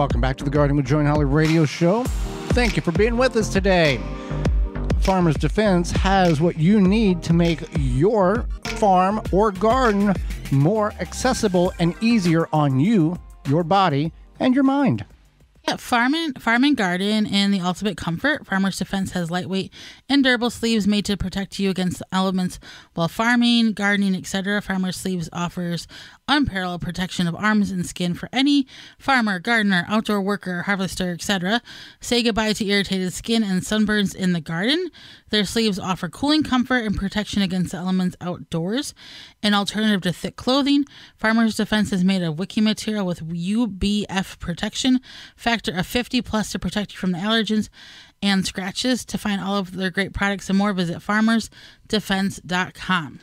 welcome back to the Garden with Joy and Holly radio show. Thank you for being with us today. Farmers Defense has what you need to make your farm or garden more accessible and easier on you, your body, and your mind. Yeah, farm and garden in the ultimate comfort. Farmers Defense has lightweight and durable sleeves made to protect you against the elements while farming, gardening, etc. Farmers Sleeves offers unparalleled protection of arms and skin for any farmer, gardener, outdoor worker, harvester, etc. Say goodbye to irritated skin and sunburns in the garden. Their sleeves offer cooling comfort and protection against the elements outdoors. An alternative to thick clothing, Farmers Defense is made of wicking material with UBF protection factor of 50 plus to protect you from the allergens and scratches. To find all of their great products and more, visit farmersdefense.com.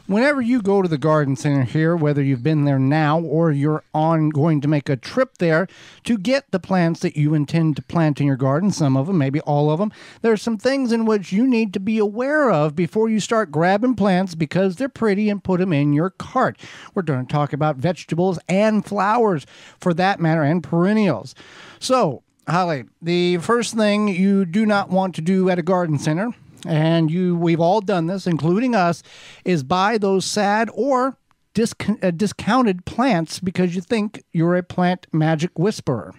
Whenever you go to the garden center here, whether you've been there now or you're going to make a trip there to get the plants that you intend to plant in your garden, some of them, maybe all of them, there are some things in which you need to be aware of before you start grabbing plants because they're pretty and put them in your cart. We're going to talk about vegetables and flowers for that matter and perennials. So, Holly, the first thing you do not want to do at a garden center, and we've all done this, including us, is buy those sad or discounted plants because you think you're a plant magic whisperer.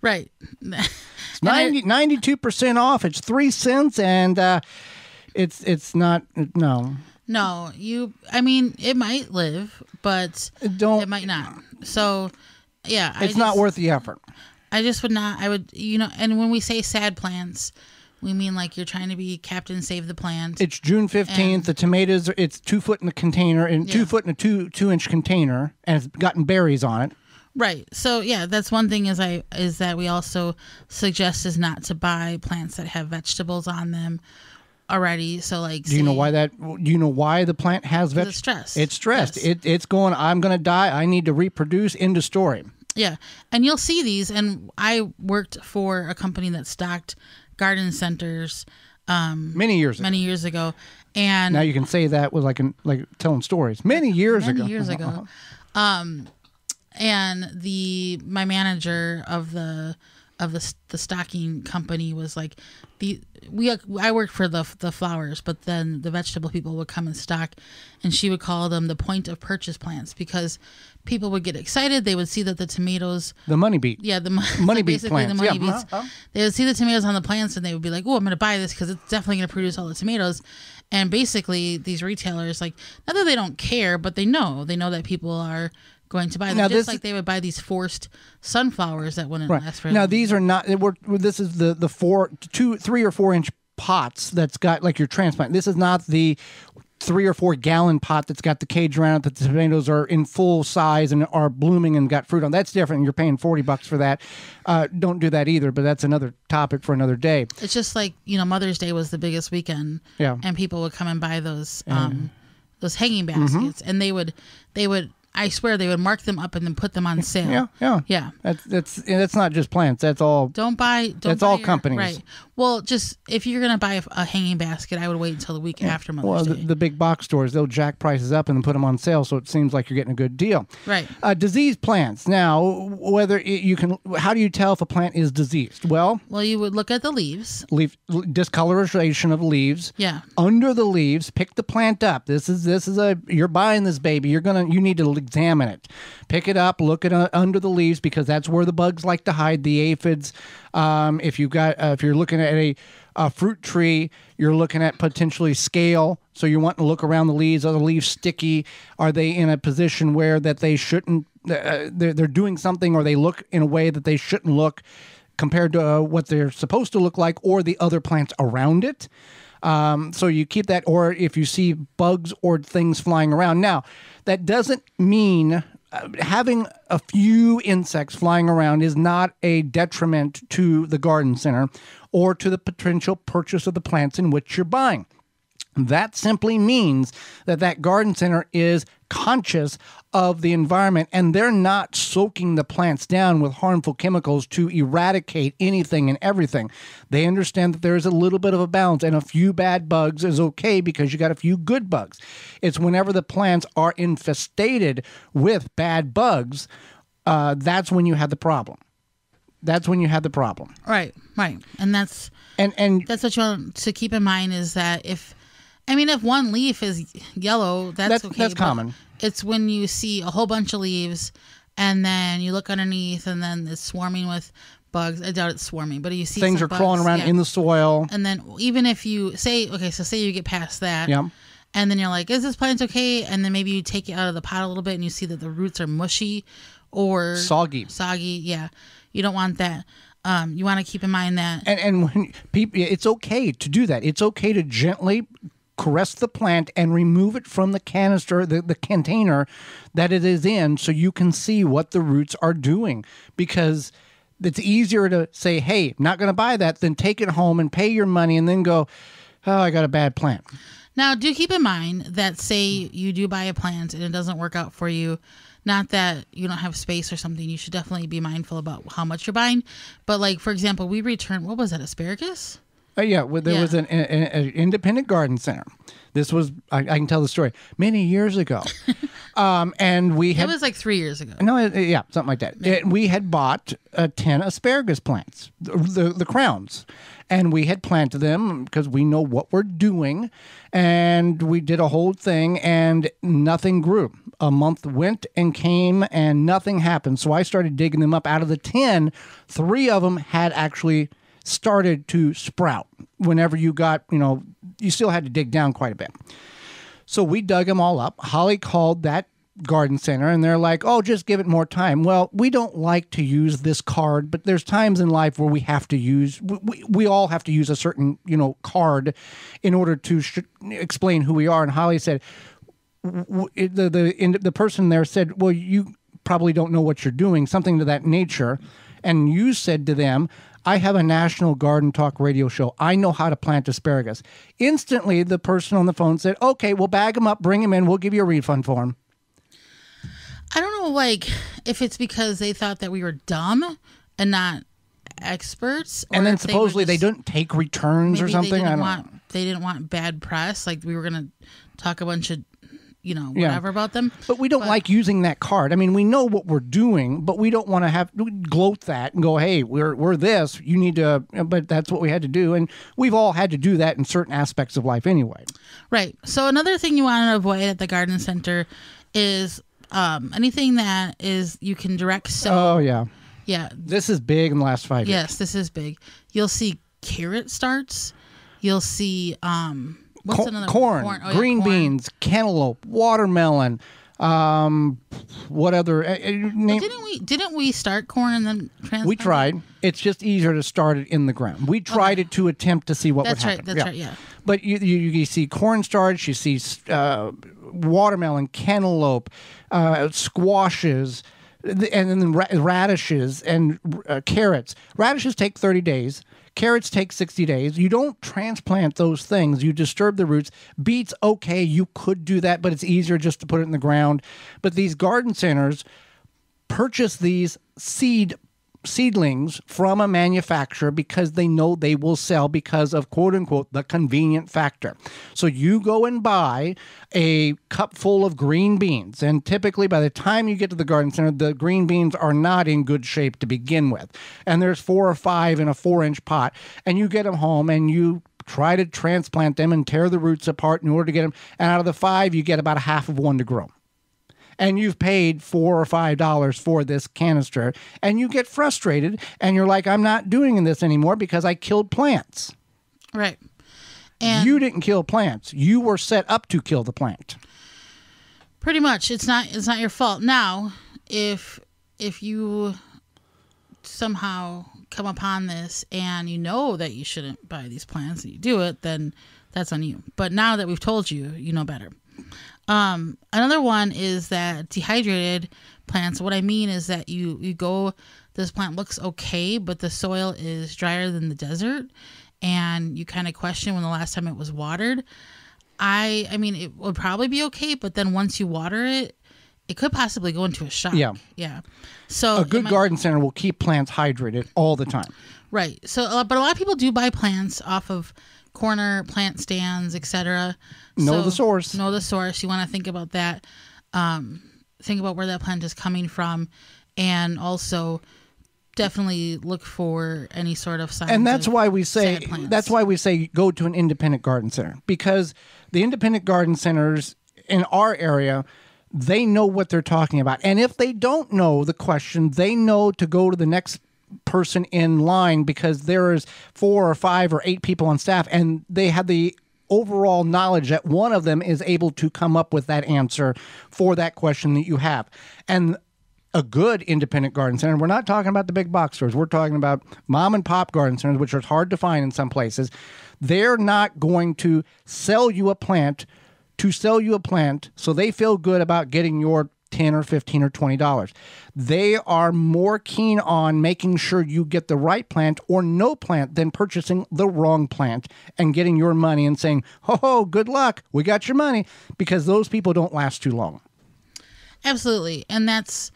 Right. It's 92% off. It's 3 cents, and it's not, no. No, it might live, but it might not. So, yeah. It's not worth the effort. I just would not, and when we say sad plants, we mean like you're trying to be Captain Save the Plant. It's June 15th. The tomatoes, it's 2 foot in a container, and 2 foot in a 2-inch container, and it's gotten berries on it. Right. So, yeah, that's one thing is that we also suggest is not to buy plants that have vegetables on them already. So, like, do you know why the plant has vegetables? It's stressed. It's stressed. Yes. It's going, I'm going to die. I need to reproduce. End of story. Yeah. And you'll see these. And I worked for a company that stocked garden centers many years ago. And now you can say that with like telling stories. Many years ago. And my manager of the stocking company was like, I worked for the flowers, but then the vegetable people would come and stock, and she would call them the point of purchase plants because people would get excited. They would see that the tomatoes, the money beet, the money beet plants, the money beets. They would see the tomatoes on the plants, and they would be like, "Oh, I'm going to buy this because it's definitely going to produce all the tomatoes." And basically, these retailers, like, not that they don't care, but they know that people are going to buy them. Now, just like they would buy these forced sunflowers that wouldn't last for now. These are not. This is the 3 or 4 inch pots that's got like your transplant. This is not the 3 or 4 gallon pot that's got the cage around it that the tomatoes are in full size and are blooming and got fruit on. That's different. You're paying $40 for that. Don't do that either. But that's another topic for another day. It's just like Mother's Day was the biggest weekend. Yeah, and people would come and buy those hanging baskets, and they would. I swear they would mark them up and then put them on sale. Yeah. That's not just plants. That's all. That's all companies. Right. Well, just if you're gonna buy a hanging basket, I would wait until the week after Mother's Day. The big box stores, they'll jack prices up and then put them on sale, so it seems like you're getting a good deal. Right. Disease plants. Now, how do you tell if a plant is diseased? Well, you would look at the leaves. Discoloration of leaves. Yeah. Under the leaves, pick the plant up. You're buying this baby. You need to examine it. Pick it up, look at under the leaves because that's where the bugs like to hide, the aphids. If you're looking at a fruit tree, you're looking at potentially scale. So you're wanting to look around the leaves. Are the leaves sticky? Are they in a position where that they shouldn't? They're doing something, or they look in a way that they shouldn't look compared to what they're supposed to look like, or the other plants around it. So you keep that, or if you see bugs or things flying around. Now, that doesn't mean having a few insects flying around is not a detriment to the garden center or to the potential purchase of the plants in which you're buying. That simply means that garden center is conscious of the environment, and they're not soaking the plants down with harmful chemicals to eradicate anything and everything. They understand that there is a little bit of a balance, and a few bad bugs is okay because you got a few good bugs. It's whenever the plants are infestated with bad bugs that's when you have the problem. That's when you have the problem. Right. And that's And that's what you want to keep in mind is that if one leaf is yellow, that's okay. That's but common. It's when you see a whole bunch of leaves and then you look underneath and then it's swarming with bugs. I doubt it's swarming, but you see things some are bugs, crawling around in the soil. And then even if you say you get past that, Yeah. and then you're like, is this plant okay? And then maybe you take it out of the pot a little bit and you see that the roots are mushy or Soggy. Yeah. You don't want that. You want to keep in mind that. And when people, it's okay to do that. It's okay to gently caress the plant and remove it from the canister, the container that it is in, so you can see what the roots are doing. Because it's easier to say, hey, not going to buy that, than take it home and pay your money and then go, oh, I got a bad plant. Now, do keep in mind that say you do buy a plant and it doesn't work out for you, not that you don't have space or something, you should definitely be mindful about how much you're buying. But like, for example, we returned, what was that, asparagus? There was an independent garden center. This was, I can tell the story, many years ago. And we had... It was like 3 years ago. No, something like that. We had bought 10 asparagus plants, the crowns. And we had planted them because we know what we're doing. And we did a whole thing and nothing grew. A month went and came and nothing happened. So I started digging them up. Out of the 10, 3 of them had actually started to sprout. Whenever you got, you still had to dig down quite a bit. So we dug them all up. Holly called that garden center and they're like, oh, just give it more time. Well, we don't like to use this card, but there's times in life where we have to use, we all have to use a certain, card in order to explain who we are. And Holly said, the person there said, well, you probably don't know what you're doing, something to that nature. And you said to them, I have a national garden talk radio show. I know how to plant asparagus. Instantly, the person on the phone said, okay, we'll bag them up, bring them in. We'll give you a refund for them. I don't know, if it's because they thought that we were dumb and not experts. And then supposedly they didn't take returns or something. They didn't want bad press. Like we were going to talk a bunch of whatever about them. But we don't like using that card. I mean, we know what we're doing, but we don't want to gloat that and go, hey, we're this. You need to, but that's what we had to do. And we've all had to do that in certain aspects of life anyway. Right. So another thing you want to avoid at the garden center is anything that is you can direct sow. Oh, yeah. Yeah. This is big in the last 5 years. Yes, this is big. You'll see carrot starts. You'll see what's another corn, Oh, green corn. beans, cantaloupe, watermelon. What other? Didn't we start corn and then transplant? We tried. It's just easier to start it in the ground. We tried it to attempt to see what would happen. That's right. Yeah. But you see cornstarch, you see watermelon, cantaloupe, squashes, and then radishes and carrots. Radishes take 30 days. Carrots take 60 days. You don't transplant those things. You disturb the roots. Beets, okay, you could do that, but it's easier just to put it in the ground. But these garden centers purchase these seedlings from a manufacturer because they know they will sell because of, quote unquote, the convenient factor. So you go and buy a cup full of green beans, and typically by the time you get to the garden center, the green beans are not in good shape to begin with. And there's 4 or 5 in a 4-inch pot, and you get them home and you try to transplant them and tear the roots apart in order to get them. And out of the 5, you get about a half of one to grow. And you've paid $4 or $5 for this canister, and you get frustrated, and you're like, I'm not doing this anymore because I killed plants. Right. And you didn't kill plants. You were set up to kill the plant. Pretty much. It's not your fault. Now, if you somehow come upon this and you know that you shouldn't buy these plants and you do it, then that's on you. But now that we've told you, you know better. Another one is that dehydrated plants. What I mean is that you go, this plant looks okay, but the soil is drier than the desert, and you kind of question when the last time it was watered. I mean, it would probably be okay, but then once you water it, it could possibly go into a shock. Yeah. So a good garden center will keep plants hydrated all the time. Right. So, but a lot of people do buy plants off of corner plant stands, etc. Know the source. You want to think about that. Think about where that plant is coming from, and also definitely look for any sort of signs. And that's of why we say sad plants. that's why we say go to an independent garden center, because the independent garden centers in our area, they know what they're talking about. And if they don't know the question, they know to go to the next person in line, because there is 4 or 5 or 8 people on staff, and they have the overall knowledge that one of them is able to come up with that answer for that question that you have. And a good independent garden center, we're not talking about the big box stores, we're talking about mom and pop garden centers, which are hard to find in some places. They're not going to sell you a plant so they feel good about getting your $10 or $15 or $20. They are more keen on making sure you get the right plant or no plant than purchasing the wrong plant and getting your money and saying, "Oh, good luck, we got your money," because those people don't last too long. Absolutely. And that's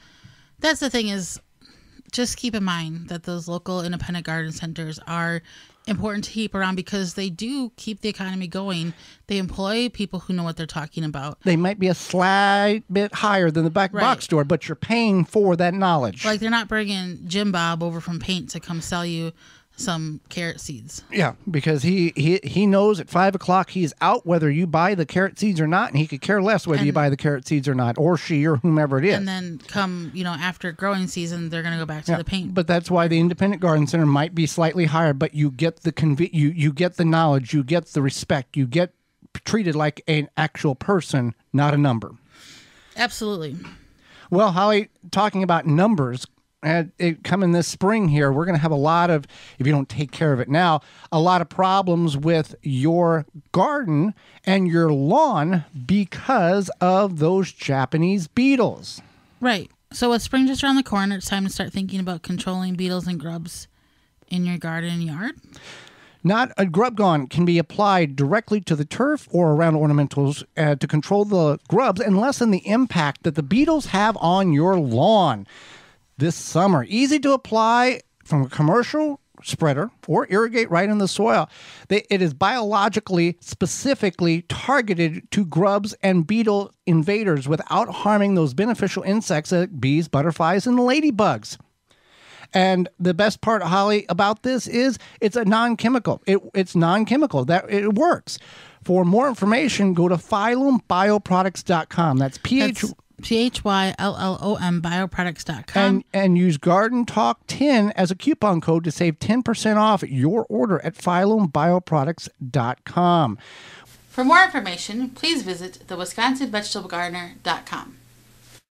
the thing, is just keep in mind that those local independent garden centers are important to keep around, because they do keep the economy going. They employ people who know what they're talking about. They might be a slight bit higher than the back box store, but you're paying for that knowledge. Like, they're not bringing Jim Bob over from Paint to come sell you some carrot seeds. Yeah, because he knows at 5 o'clock he's out whether you buy the carrot seeds or not, and he could care less whether you buy the carrot seeds or not, or she or whomever it is. And then come, after growing season, they're going to go back to the paint. But that's why the independent garden center might be slightly higher, but you get the you get the knowledge, you get the respect, you get treated like an actual person, not a number. Absolutely. Well, Holly, talking about numbers, it coming this spring here, we're going to have a lot of, if you don't take care of it now, a lot of problems with your garden and your lawn because of those Japanese beetles. Right. So with spring just around the corner, it's time to start thinking about controlling beetles and grubs in your garden and yard. Not a grub gun can be applied directly to the turf or around ornamentals to control the grubs and lessen the impact that the beetles have on your lawn this summer. Easy to apply from a commercial spreader or irrigate right in the soil. It is biologically specifically targeted to grubs and beetle invaders without harming those beneficial insects like bees, butterflies, and ladybugs. And the best part, Holly, about this is it's a non-chemical. It's non-chemical. That it works. For more information, go to phyllombioproducts.com. That's PHYLLOM bioproducts.com. And use Garden Talk 10 as a coupon code to save 10% off your order at phyllombioproducts.com. For more information, please visit thewisconsinvegetablegardener.com.